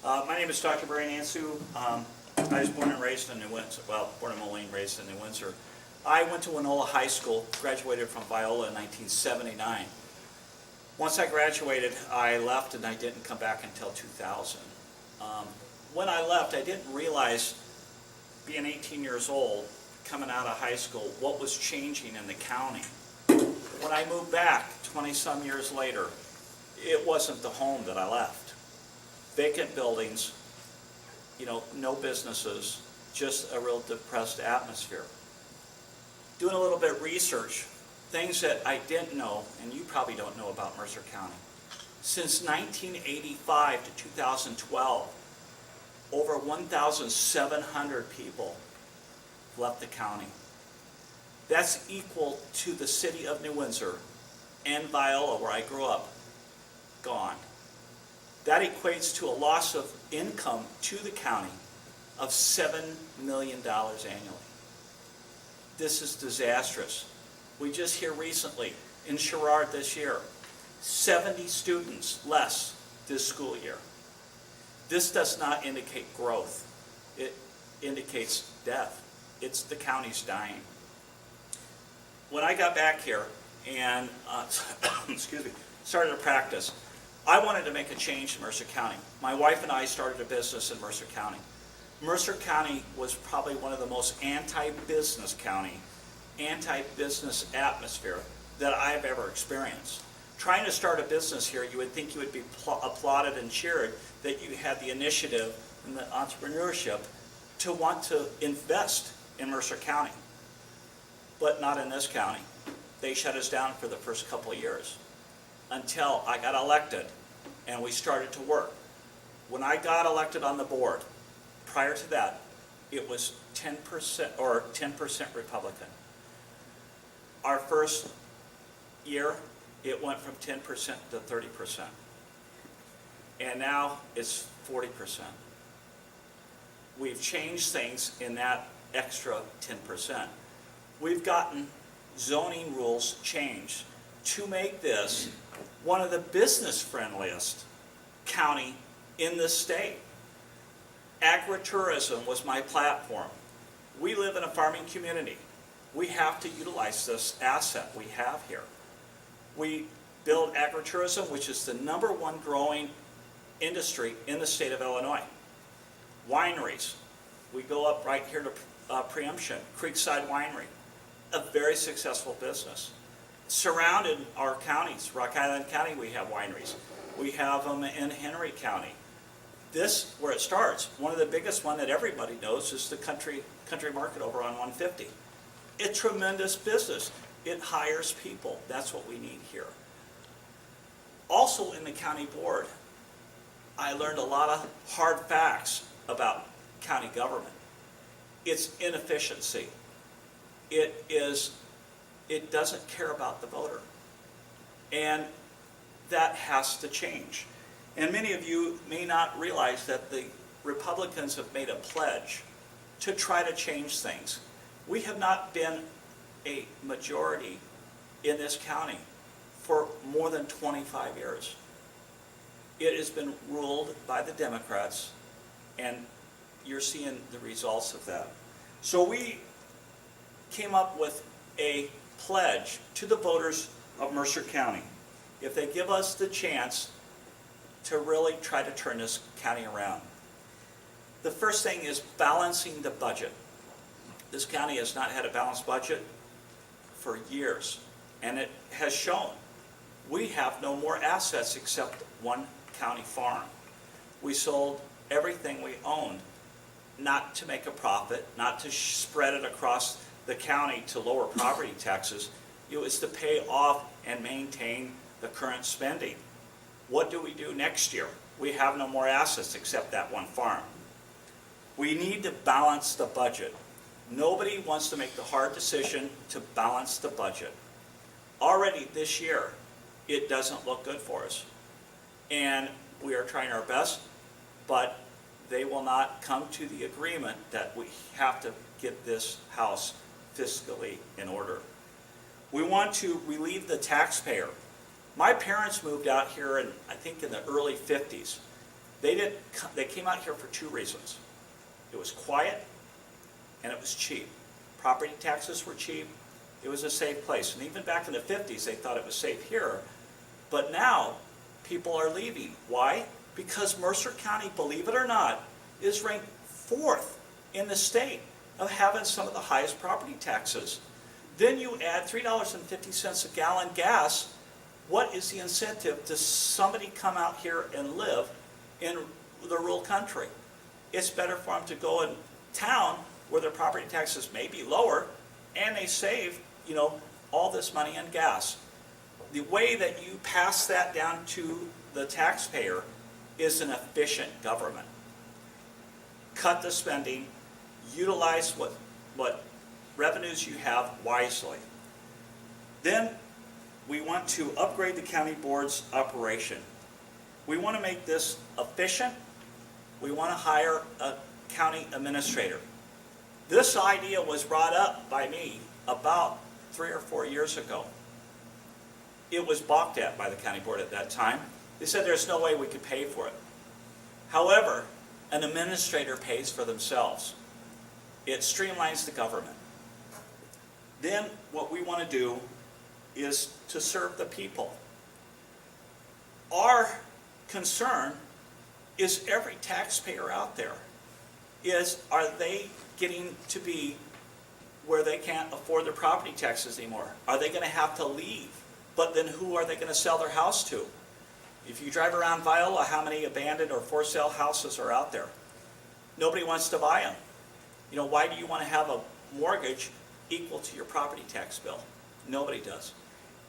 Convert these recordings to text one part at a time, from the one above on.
My name is Dr. Brian Anseeuw. I was born and raised in New Windsor. Well, born in Moline, raised in New Windsor. I went to Winola High School, graduated from Viola in 1979. Once I graduated, I left and I didn't come back until 2000. When I left, I didn't realize, being 18 years old, coming out of high school, what was changing in the county. When I moved back 20-some years later, it wasn't the home that I left. Vacant buildings, no businesses, just a real depressed atmosphere. Doing a little bit of research, things that I didn't know, and you probably don't know about Mercer County. Since 1985 to 2012, over 1,700 people left the county. That's equal to the city of New Windsor and Viola, where I grew up, gone. That equates to a loss of income to the county of $7 million annually. This is disastrous. We just hear recently, in Sherrard this year, 70 students less this school year. This does not indicate growth. It indicates death. It's the county's dying. When I got back here and started to practice, I wanted to make a change in Mercer County. My wife and I started a business in Mercer County. Mercer County was probably one of the most anti-business atmosphere that I've ever experienced. Trying to start a business here, you would think you would be applauded and cheered that you had the initiative and the entrepreneurship to want to invest in Mercer County. But not in this county. They shut us down for the first couple of years until I got elected and we started to work. When I got elected on the board, prior to that, it was 10% or 10% Republican. Our first year, it went from 10% to 30%. And now it's 40%. We've changed things in that extra 10%. We've gotten zoning rules changed to make this one of the business-friendliest county in the state. Agritourism was my platform. We live in a farming community. We have to utilize this asset we have here. We build agritourism, which is the #1 growing industry in the state of Illinois. Wineries. We go up right here to Preemption, Creekside Winery, a very successful business. Surrounded our counties, Rock Island County, we have wineries. We have them in Henry County. This, where it starts, one of the biggest one that everybody knows is the country market over on 150. It's tremendous business. It hires people. That's what we need here. Also in the county board, I learned a lot of hard facts about county government. It's inefficiency. It doesn't care about the voter. And that has to change. And many of you may not realize that the Republicans have made a pledge to try to change things. We have not been a majority in this county for more than 25 years. It has been ruled by the Democrats, and you're seeing the results of that. So we came up with a pledge to the voters of Mercer County. If they give us the chance to really try to turn this county around. The first thing is balancing the budget. This county has not had a balanced budget for years, and it has shown. We have no more assets except one county farm. We sold everything we owned, not to make a profit, not to spread it across the county to lower property taxes. It was to pay off and maintain the current spending. What do we do next year? We have no more assets except that one farm. We need to balance the budget. Nobody wants to make the hard decision to balance the budget. Already this year, it doesn't look good for us. And we are trying our best, but they will not come to the agreement that we have to get this house fiscally in order. We want to relieve the taxpayer. My parents moved out here in, I think, in the early 50s. They came out here for two reasons. It was quiet and it was cheap. Property taxes were cheap. It was a safe place. And even back in the 50s, they thought it was safe here. But now, people are leaving. Why? Because Mercer County, believe it or not, is ranked 4th in the state of having some of the highest property taxes. Then you add $3.50 a gallon gas. What is the incentive to somebody come out here and live in the rural country? It's better for them to go in town where their property taxes may be lower and they save, all this money in gas. The way that you pass that down to the taxpayer is an efficient government. Cut the spending, utilize what revenues you have wisely. Then we want to upgrade the county board's operation. We want to make this efficient. We want to hire a county administrator. This idea was brought up by me about 3 or 4 years ago. It was balked at by the county board at that time. They said there's no way we could pay for it. However, an administrator pays for themselves. It streamlines the government. Then what we want to do is to serve the people. Our concern is every taxpayer out there. Are they getting to be where they can't afford their property taxes anymore? Are they going to have to leave? But then who are they going to sell their house to? If you drive around Viola, how many abandoned or for sale houses are out there? Nobody wants to buy them. Why do you want to have a mortgage equal to your property tax bill? Nobody does.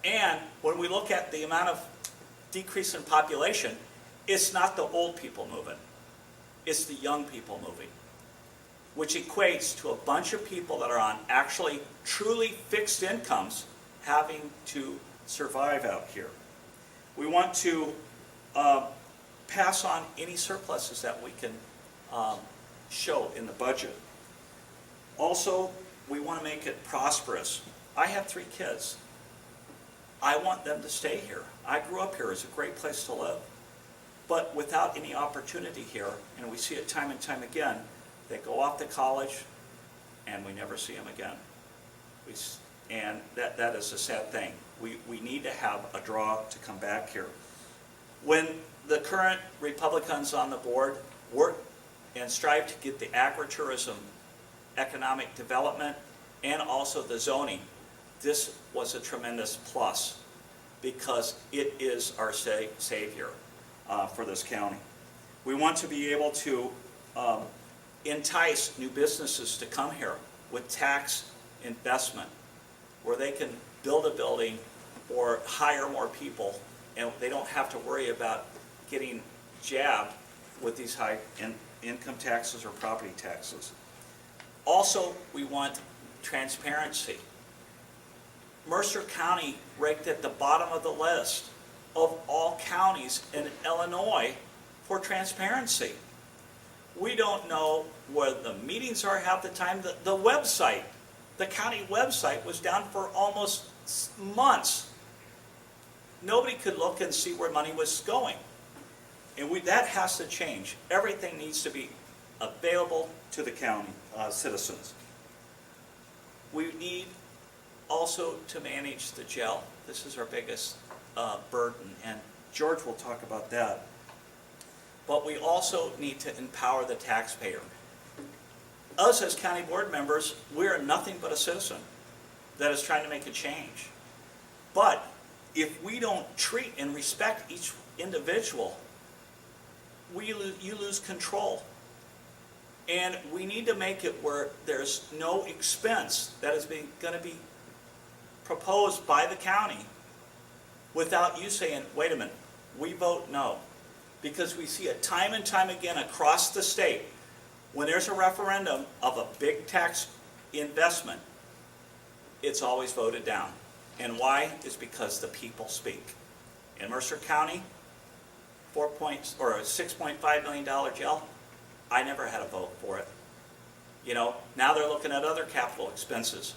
And when we look at the amount of decrease in population, it's not the old people moving. It's the young people moving, which equates to a bunch of people that are on actually truly fixed incomes having to survive out here. We want to pass on any surpluses that we can show in the budget. Also, we want to make it prosperous. I have 3 kids. I want them to stay here. I grew up here. It's a great place to live. But without any opportunity here, and we see it time and time again, they go off to college and we never see them again. And that is a sad thing. We need to have a draw to come back here. When the current Republicans on the board work and strive to get the agritourism, economic development, and also the zoning, this was a tremendous plus because it is our savior for this county. We want to be able to entice new businesses to come here with tax investment, where they can build a building or hire more people, and they don't have to worry about getting jabbed with these high income taxes or property taxes. Also, we want transparency. Mercer County ranked at the bottom of the list of all counties in Illinois for transparency. We don't know where the meetings are half the time. The website, the county website was down for almost months. Nobody could look and see where money was going. And that has to change. Everything needs to be available to the county citizens. We need also to manage the jail. This is our biggest burden, and George will talk about that. But we also need to empower the taxpayer. Us as county board members, we are nothing but a citizen that is trying to make a change. But if we don't treat and respect each individual, you lose control. And we need to make it where there's no expense that is going to be proposed by the county without you saying, wait a minute, we vote no. Because we see it time and time again across the state. When there's a referendum of a big tax investment, it's always voted down. And why? It's because the people speak. In Mercer County, a $6.5 million jail, I never had a vote for it. Now they're looking at other capital expenses.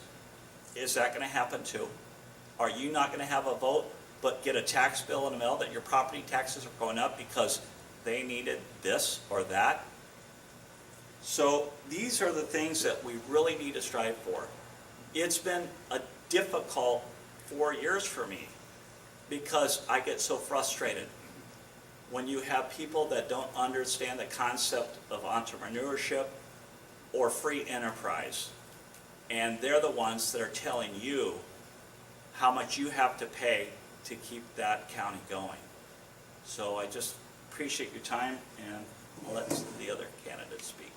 Is that going to happen too? Are you not going to have a vote, but get a tax bill in the mail that your property taxes are going up because they needed this or that. So these are the things that we really need to strive for. It's been a difficult 4 years for me because I get so frustrated when you have people that don't understand the concept of entrepreneurship or free enterprise. And they're the ones that are telling you how much you have to pay to keep that county going. So I just appreciate your time, and I'll let the other candidates speak.